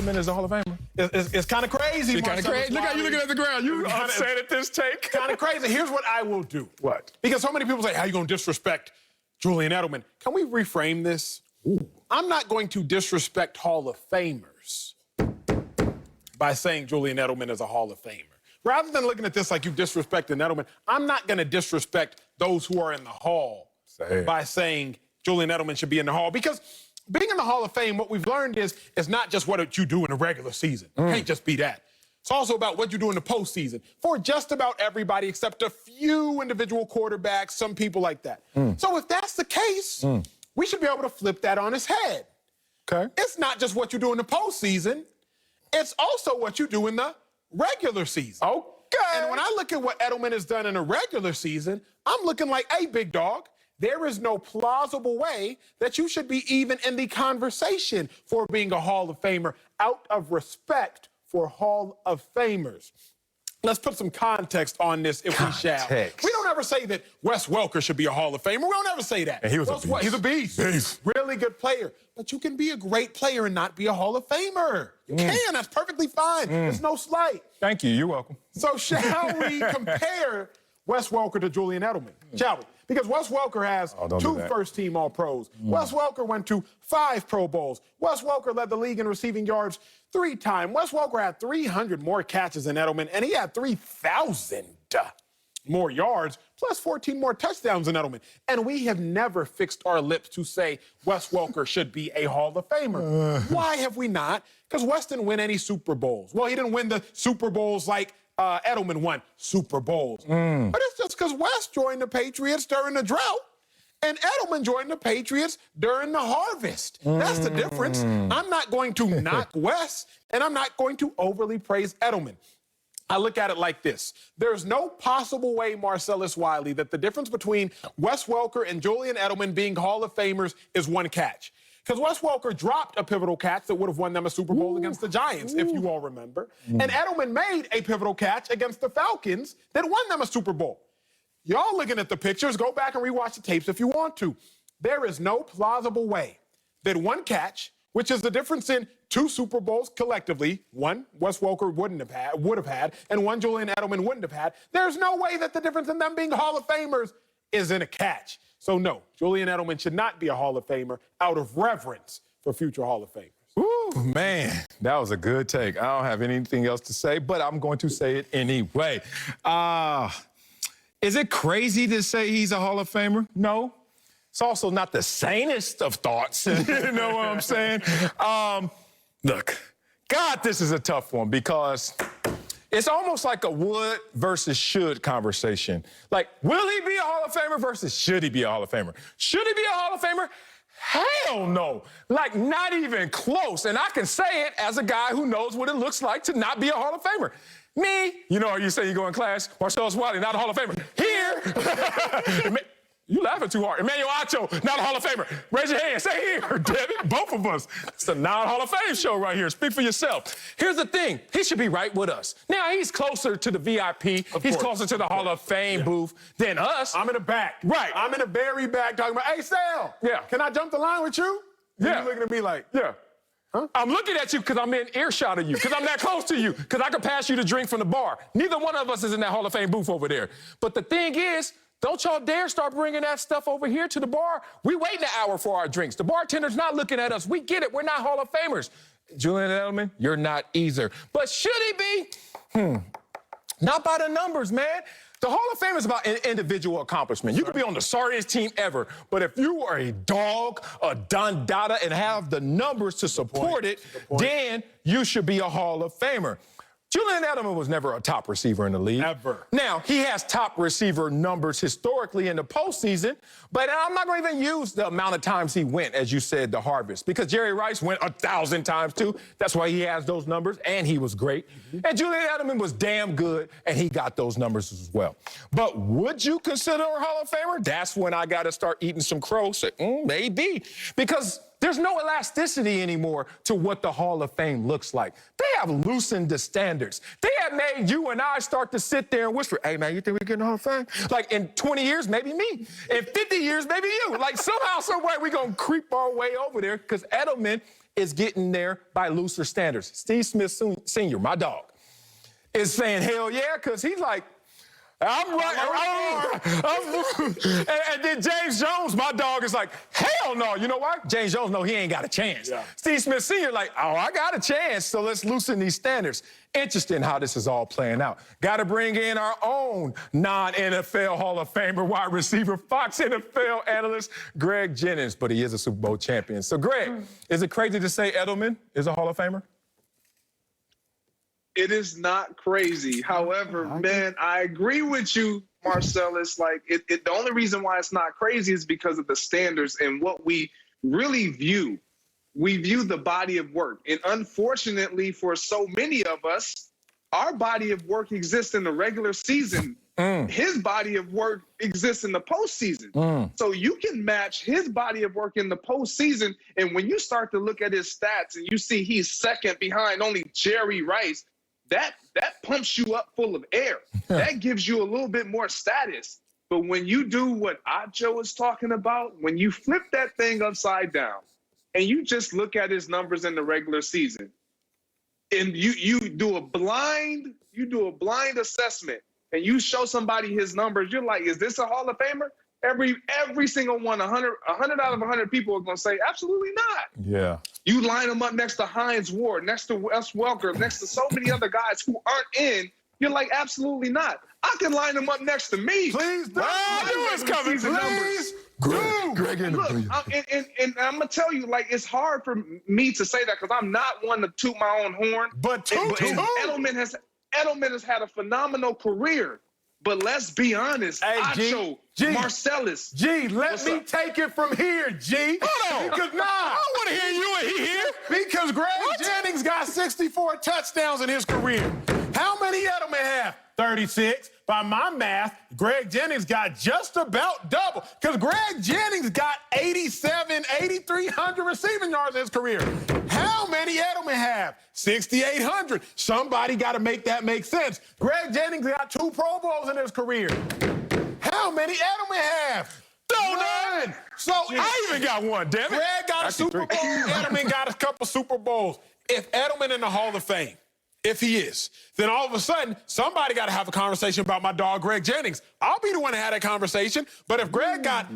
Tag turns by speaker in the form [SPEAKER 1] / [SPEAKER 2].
[SPEAKER 1] Edelman is a Hall of Famer?
[SPEAKER 2] It's kind of crazy.
[SPEAKER 1] It's kind of crazy. Look how you looking at the ground. You upset at this take?
[SPEAKER 2] Kind of crazy. Here's what I will do.
[SPEAKER 1] What?
[SPEAKER 2] Because so many people say, how you going to disrespect Julian Edelman? Can we reframe this? Ooh. I'm not going to disrespect Hall of Famers by saying Julian Edelman is a Hall of Famer. Rather than looking at this like you disrespecting Edelman, I'm not going to disrespect those who are in the Hall by saying Julian Edelman should be in the Hall. Because being in the Hall of Fame, what we've learned is it's not just what you do in the regular season. It can't just be that. It's also about what you do in the postseason for just about everybody except a few individual quarterbacks, some people like that. So if that's the case, we should be able to flip that on its head.
[SPEAKER 1] Okay.
[SPEAKER 2] It's not just what you do in the postseason. It's also what you do in the regular season.
[SPEAKER 1] Okay.
[SPEAKER 2] And when I look at what Edelman has done in a regular season, I'm looking like, hey, big dog, there is no plausible way that you should be even in the conversation for being a Hall of Famer out of respect for Hall of Famers. Let's put some context on this if we shall. We don't ever say that Wes Welker should be a Hall of Famer. We don't ever say that.
[SPEAKER 1] And he was a beast.
[SPEAKER 2] He's a beast. Really good player. But you can be a great player and not be a Hall of Famer. You can. That's perfectly fine. There's no slight.
[SPEAKER 1] Thank you. You're welcome.
[SPEAKER 2] So shall we compare Wes Welker to Julian Edelman? Shall we? Because Wes Welker has 2 first-team All-Pros. Wes Welker went to 5 Pro Bowls. Wes Welker led the league in receiving yards 3 times. Wes Welker had 300 more catches than Edelman, and he had 3,000 more yards, plus 14 more touchdowns than Edelman. And we have never fixed our lips to say Wes Welker should be a Hall of Famer. Why have we not? Because Wes didn't win any Super Bowls. Well, he didn't win the Super Bowls like Edelman won Super Bowls. But it's just because Wes joined the Patriots during the drought and Edelman joined the Patriots during the harvest. That's the difference. I'm not going to knock Wes, and I'm not going to overly praise Edelman. I look at it like this. There's no possible way, Marcellus Wiley, that the difference between Wes Welker and Julian Edelman being Hall of Famers is 1 catch. Because Wes Welker dropped a pivotal catch that would have won them a Super Bowl against the Giants, if you all remember. And Edelman made a pivotal catch against the Falcons that won them a Super Bowl. Y'all looking at the pictures, go back and rewatch the tapes if you want to. There is no plausible way that 1 catch, which is the difference in 2 Super Bowls collectively, 1 Wes Welker would have had, and 1 Julian Edelman wouldn't have had. There's no way that the difference in them being Hall of Famers is in a catch. So no, Julian Edelman should not be a Hall of Famer out of reverence for future Hall of Famers.
[SPEAKER 1] Ooh, man, that was a good take. I don't have anything else to say, but I'm going to say it anyway. Is it crazy to say he's a Hall of Famer? No. It's also not the sanest of thoughts. You know what I'm saying? Look, God, this is a tough one because it's almost like a would versus should conversation. Like, will he be a Hall of Famer versus should he be a Hall of Famer? Should he be a Hall of Famer? Hell no. Like, not even close. And I can say it as a guy who knows what it looks like to not be a Hall of Famer. Me, you know, you say you go in class, Marcellus Wiley, not a Hall of Famer. Here. You laughing too hard. Emmanuel Acho, not a Hall of Famer. Raise your hand. Say here, damn it. Both of us. It's a non-Hall of Fame show right here. Speak for yourself. Here's the thing. He should be right with us. Now, he's closer to the VIP. He's closer to the Hall of Fame booth than us.
[SPEAKER 2] I'm in the back.
[SPEAKER 1] Right.
[SPEAKER 2] I'm in the very back talking about, hey, Sal.
[SPEAKER 1] Yeah.
[SPEAKER 2] Can I jump the line with you?
[SPEAKER 1] Yeah.
[SPEAKER 2] You're looking at me like,
[SPEAKER 1] yeah. Huh? I'm looking at you because I'm in earshot of you, because I'm that close to you, because I can pass you the drink from the bar. Neither one of us is in that Hall of Fame booth over there. But the thing is, don't y'all dare start bringing that stuff over here to the bar. We waiting an hour for our drinks. The bartender's not looking at us. We get it. We're not Hall of Famers. Julian Edelman, you're not either. But should he be? Not by the numbers, man. The Hall of Fame is about individual accomplishment. You could be on the sorriest team ever, but if you are a dog, a Don Dada, and have the numbers to support it, then you should be a Hall of Famer. Julian Edelman was never a top receiver in the league.
[SPEAKER 2] Ever.
[SPEAKER 1] Now, he has top receiver numbers historically in the postseason, but I'm not going to even use the amount of times he went, as you said, the harvest, because Jerry Rice went 1,000 times too. That's why he has those numbers, and he was great. And Julian Edelman was damn good, and he got those numbers as well. But would you consider a Hall of Famer? That's when I got to start eating some crow. Say, maybe, because there's no elasticity anymore to what the Hall of Fame looks like. They have loosened the standards. They have made you and I start to sit there and whisper, hey, man, you think we get in the Hall of Fame? Like, in 20 years, maybe me. In 50 years, maybe you. Like, somehow, some way, we're going to creep our way over there because Edelman is getting there by looser standards. Steve Smith Sr., my dog, is saying hell yeah, because he's like, I'm right. And then James Jones, my dog, is like, hell no. You know what? James Jones, no, he ain't got a chance. Yeah. Steve Smith Sr., like, oh, I got a chance, so let's loosen these standards. Interesting how this is all playing out. Got to bring in our own non-NFL Hall of Famer, wide receiver, Fox NFL analyst, Greg Jennings, but he is a Super Bowl champion. So, Greg, is it crazy to say Edelman is a Hall of Famer?
[SPEAKER 3] It is not crazy. However, man, I agree with you, Marcellus. Like, the only reason why it's not crazy is because of the standards and what we really view. We view the body of work. And unfortunately, for so many of us, our body of work exists in the regular season. His body of work exists in the postseason. So you can match his body of work in the postseason. And when you start to look at his stats and you see he's second behind only Jerry Rice, that pumps you up full of air. That gives you a little bit more status. But when you do what Acho is talking about, when you flip that thing upside down and you just look at his numbers in the regular season, and you do a blind assessment and you show somebody his numbers, you're like, is this a Hall of Famer? Every single one, 100 out of 100 people are going to say, absolutely not.
[SPEAKER 1] Yeah.
[SPEAKER 3] You line them up next to Hines Ward, next to Wes Welker, next to so many other guys who aren't in. You're like, absolutely not. I can line them up next to me.
[SPEAKER 2] Please do.
[SPEAKER 1] It's coming. Please do. Greg,
[SPEAKER 3] look, and I'm going to tell you, like, it's hard for me to say that because I'm not one to toot my own horn.
[SPEAKER 2] But
[SPEAKER 3] Edelman has had a phenomenal career. But let's be honest,
[SPEAKER 2] hey,
[SPEAKER 3] Acho, Marcellus.
[SPEAKER 2] G, let me take it from here, G.
[SPEAKER 1] Hold on.
[SPEAKER 2] Because,
[SPEAKER 1] I don't want to hear you and he here.
[SPEAKER 2] Because Greg Jennings got 64 touchdowns in his career. How many Edelman have? 36. By my math, Greg Jennings got just about double. Because Greg Jennings got 8,300 receiving yards in his career. How many Edelman have? 6,800. Somebody got to make that make sense. Greg Jennings got 2 Pro Bowls in his career. How many Edelman have? None. So
[SPEAKER 1] I even got one, damn it.
[SPEAKER 2] Greg got a Super Bowl. Edelman got a couple Super Bowls. If Edelman in the Hall of Fame, if he is, then all of a sudden, somebody got to have a conversation about my dog, Greg Jennings. I'll be the one to have that conversation. But if Greg got